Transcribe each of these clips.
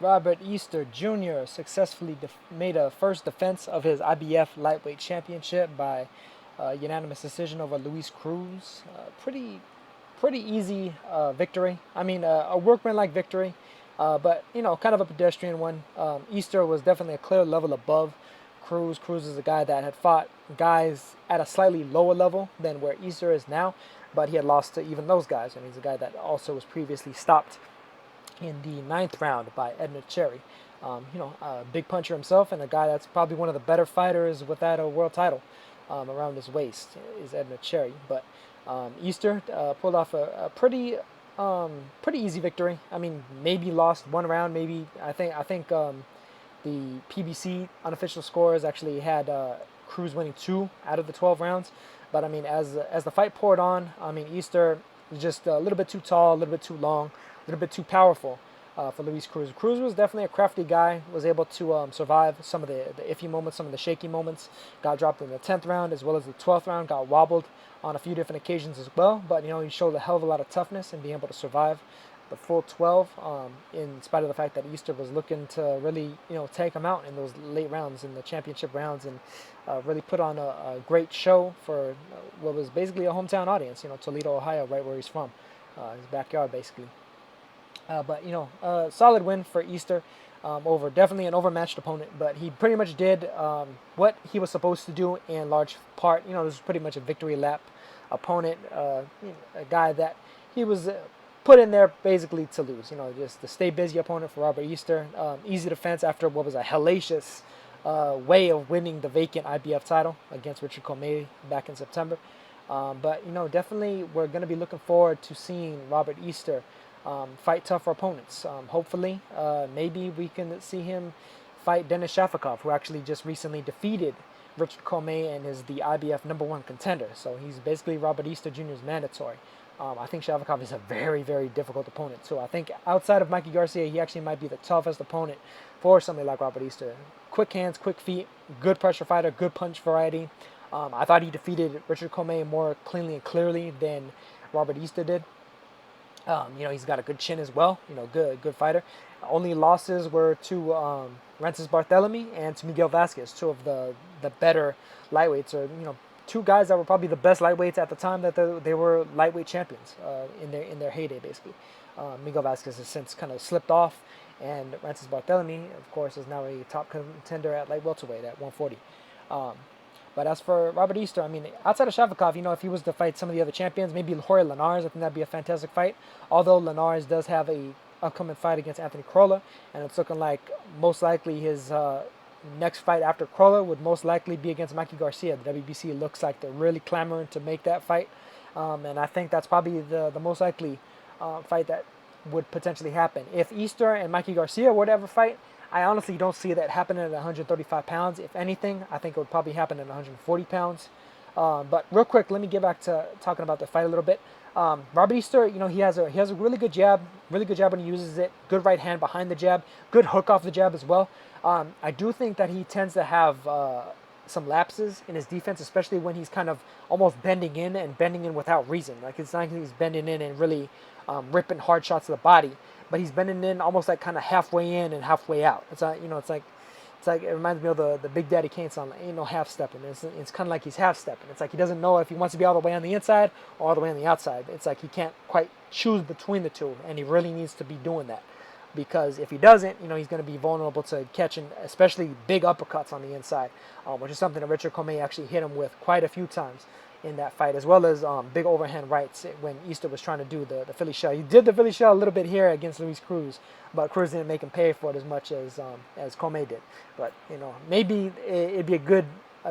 Robert Easter Jr. successfully made a first defense of his IBF Lightweight Championship by unanimous decision over Luis Cruz. Pretty easy victory. I mean, a workmanlike victory, but kind of a pedestrian one. Easter was definitely a clear level above Cruz. Cruz is a guy that had fought guys at a slightly lower level than where Easter is now, but he had lost to even those guys, and he's a guy that also was previously stopped in the ninth round by Edna Cherry. A big puncher himself, and a guy that's probably one of the better fighters without a world title around his waist is Edna Cherry. But Easter pulled off a pretty easy victory. I mean, maybe lost one round. Maybe I think the PBC unofficial scores actually had Cruz winning 2 out of the 12 rounds. But I mean, as the fight poured on, I mean, Easter was just a little bit too tall, a little bit too long, a little bit too powerful for Luis Cruz. Cruz was definitely a crafty guy, was able to survive some of the iffy moments, some of the shaky moments. Got dropped in the 10th round as well as the 12th round, got wobbled on a few different occasions as well. But, he showed a hell of a lot of toughness and being able to survive the full 12, in spite of the fact that Easter was looking to really, take him out in those late rounds, in the championship rounds, and really put on a great show for what was basically a hometown audience, Toledo, Ohio, right where he's from, his backyard, basically. But solid win for Easter over definitely an overmatched opponent. But he pretty much did what he was supposed to do in large part. This was pretty much a victory lap opponent, a guy that he was put in there basically to lose. Just the stay busy opponent for Robert Easter. Easy defense after what was a hellacious way of winning the vacant IBF title against Richard Comey back in September. But definitely we're going to be looking forward to seeing Robert Easter fight tougher opponents. Hopefully, maybe we can see him fight Denis Shafikov, who actually just recently defeated Richard Comey and is the IBF #1 contender. So he's basically Robert Easter Jr.'s mandatory. I think Shafikov is a very, very difficult opponent. So I think outside of Mikey Garcia, he actually might be the toughest opponent for somebody like Robert Easter. Quick hands, quick feet, good pressure fighter, good punch variety. I thought he defeated Richard Comey more cleanly and clearly than Robert Easter did. He's got a good chin as well. Good fighter. Only losses were to Rensis Barthelemy and to Miguel Vasquez, two of the better lightweights, or two guys that were probably the best lightweights at the time that they were lightweight champions in their heyday, basically. Miguel Vasquez has since kind of slipped off, and Rensis Barthelemy, of course, is now a top contender at light welterweight at 140. But as for Robert Easter, I mean, outside of Shafikov, if he was to fight some of the other champions, maybe Jorge Linares, I think that'd be a fantastic fight. Although Linares does have a upcoming fight against Anthony Crolla, and it's looking like most likely his next fight after Crolla would most likely be against Mikey Garcia. The WBC looks like they're really clamoring to make that fight, and I think that's probably the most likely fight that would potentially happen. If Easter and Mikey Garcia were to ever fight, I honestly don't see that happening at 135 pounds. If anything, I think it would probably happen at 140 pounds. But real quick, let me get back to talking about the fight a little bit. Robert Easter, he has a really good jab when he uses it. Good right hand behind the jab. Good hook off the jab as well. I do think that he tends to have some lapses in his defense, especially when he's kind of almost bending in without reason. Like, it's not like he's bending in and really ripping hard shots to the body, but he's bending in almost like kind of halfway in and halfway out. It's like it reminds me of the Big Daddy Kane song, "Ain't no half stepping." It's kind of like he's half stepping. It's like he doesn't know if he wants to be all the way on the inside or all the way on the outside. It's like he can't quite choose between the two, and he really needs to be doing that, because if he doesn't, he's going to be vulnerable to catching especially big uppercuts on the inside, which is something that Richard Comey actually hit him with quite a few times in that fight, as well as big overhand rights when Easter was trying to do the Philly shell. He did the Philly shell a little bit here against Luis Cruz, but Cruz didn't make him pay for it as much as Comey did. But maybe it'd be a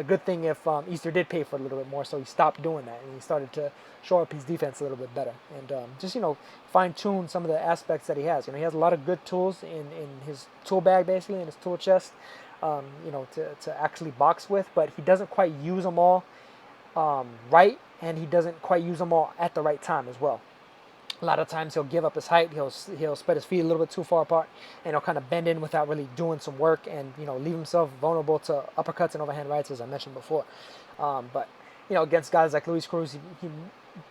good thing if Easter did pay for it a little bit more, so he stopped doing that and he started to shore up his defense a little bit better, and just fine tune some of the aspects that he has. He has a lot of good tools in his tool bag, basically in his tool chest, to actually box with, but he doesn't quite use them all right, and he doesn't quite use them all at the right time as well. A lot of times he'll give up his height, he'll spread his feet a little bit too far apart, and he'll kind of bend in without really doing some work, and leave himself vulnerable to uppercuts and overhand rights, as I mentioned before. But against guys like Luis Cruz, he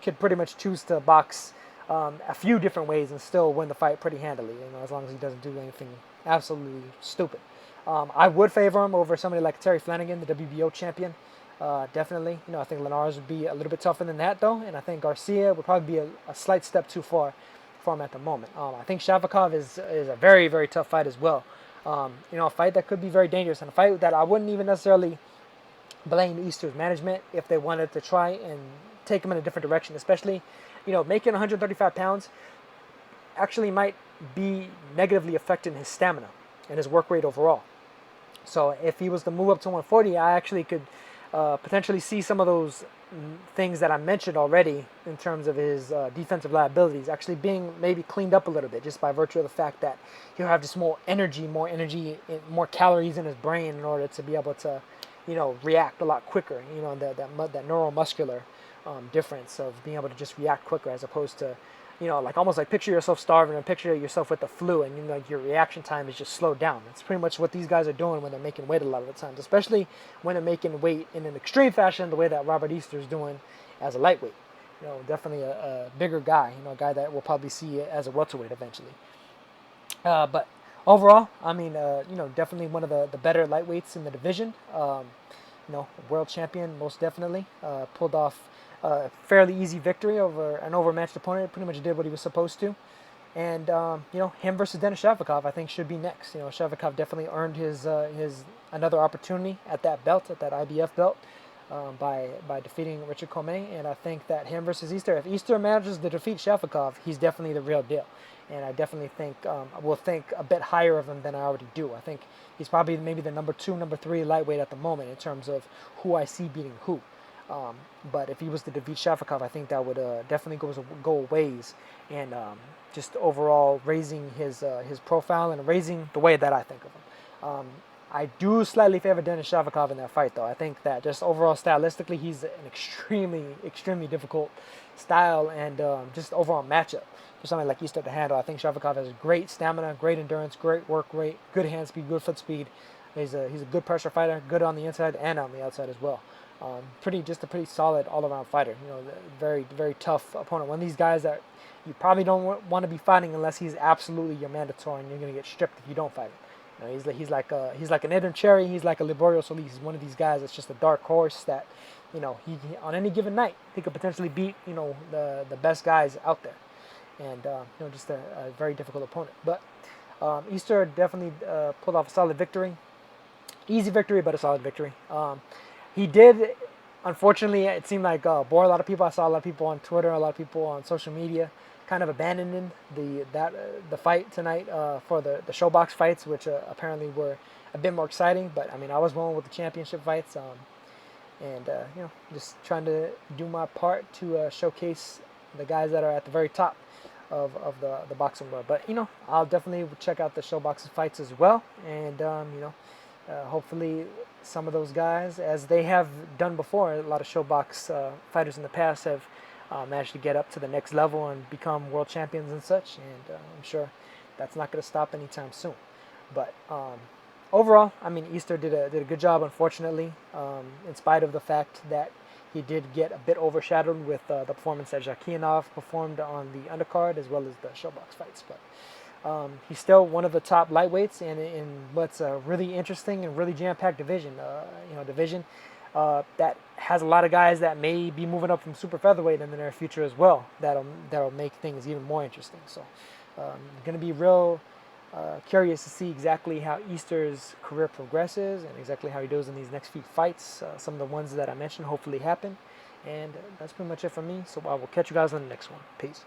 could pretty much choose to box a few different ways and still win the fight pretty handily. As long as he doesn't do anything absolutely stupid. I would favor him over somebody like Terry Flanagan, the WBO champion. Definitely. I think Linares would be a little bit tougher than that, though, and I think Garcia would probably be a slight step too far for him at the moment. I think Shavkov is a very, very tough fight as well. A fight that could be very dangerous, and a fight that I wouldn't even necessarily blame Easter's management if they wanted to try and take him in a different direction, especially, making 135 pounds actually might be negatively affecting his stamina and his work rate overall. So if he was to move up to 140, I actually could potentially see some of those things that I mentioned already in terms of his defensive liabilities actually being maybe cleaned up a little bit, just by virtue of the fact that he'll have just more energy, more calories in his brain in order to be able to, react a lot quicker. That neuromuscular difference of being able to just react quicker, as opposed to, almost like picture yourself starving and picture yourself with the flu, and your reaction time is just slowed down. It's pretty much what these guys are doing when they're making weight a lot of the times, especially when they're making weight in an extreme fashion, the way that Robert Easter is doing as a lightweight. Definitely a bigger guy, a guy that we'll probably see as a welterweight eventually. But overall, definitely one of the better lightweights in the division. World champion, most definitely. Pulled off a fairly easy victory over an overmatched opponent. Pretty much did what he was supposed to. And, him versus Denis Shavkov, I think, should be next. Shavkov definitely earned his another opportunity at that belt, at that IBF belt, by defeating Richard Commey. And I think that him versus Easter, if Easter manages to defeat Shavkov, he's definitely the real deal. And I definitely will think a bit higher of him than I already do. I think he's probably maybe the number 2, number 3 lightweight at the moment in terms of who I see beating who. But if he was to defeat Shavkov, I think that would definitely go a ways, and just overall raising his profile and raising the way that I think of him. I do slightly favor Denis Shavkov in that fight, though. I think that just overall stylistically, he's an extremely, extremely difficult style and just overall matchup for somebody like Easter to handle. I think Shavkov has great stamina, great endurance, great work rate, good hand speed, good foot speed. He's a good pressure fighter, good on the inside and on the outside as well. A pretty solid all-around fighter. Very, very tough opponent. One of these guys that you probably don't want to be fighting unless he's absolutely your mandatory, and you're going to get stripped if you don't fight him. He's like an Edom Cherry. He's like a Liborio Solis. He's one of these guys that's just a dark horse that, he on any given night he could potentially beat the best guys out there, and just a very difficult opponent. But Easter definitely pulled off a solid victory. Easy victory, but a solid victory. He did, unfortunately, it seemed like bore a lot of people. I saw a lot of people on Twitter, a lot of people on social media, kind of abandoning the fight tonight for the ShoBox fights, which apparently were a bit more exciting. But I was rolling with the championship fights, and just trying to do my part to showcase the guys that are at the very top of the boxing world. But I'll definitely check out the ShoBox fights as well, and hopefully some of those guys, as they have done before, a lot of ShoBox fighters in the past have managed to get up to the next level and become world champions and such, and I'm sure that's not going to stop anytime soon. But overall, Easter did a good job, unfortunately, in spite of the fact that he did get a bit overshadowed with the performance that Zakianov performed on the undercard, as well as the ShoBox fights. But he's still one of the top lightweights in what's a really interesting and really jam-packed division. That has a lot of guys that may be moving up from super featherweight in the near future as well. That'll make things even more interesting. So, going to be real curious to see exactly how Easter's career progresses and exactly how he does in these next few fights. Some of the ones that I mentioned hopefully happen. And that's pretty much it for me. So I will catch you guys on the next one. Peace.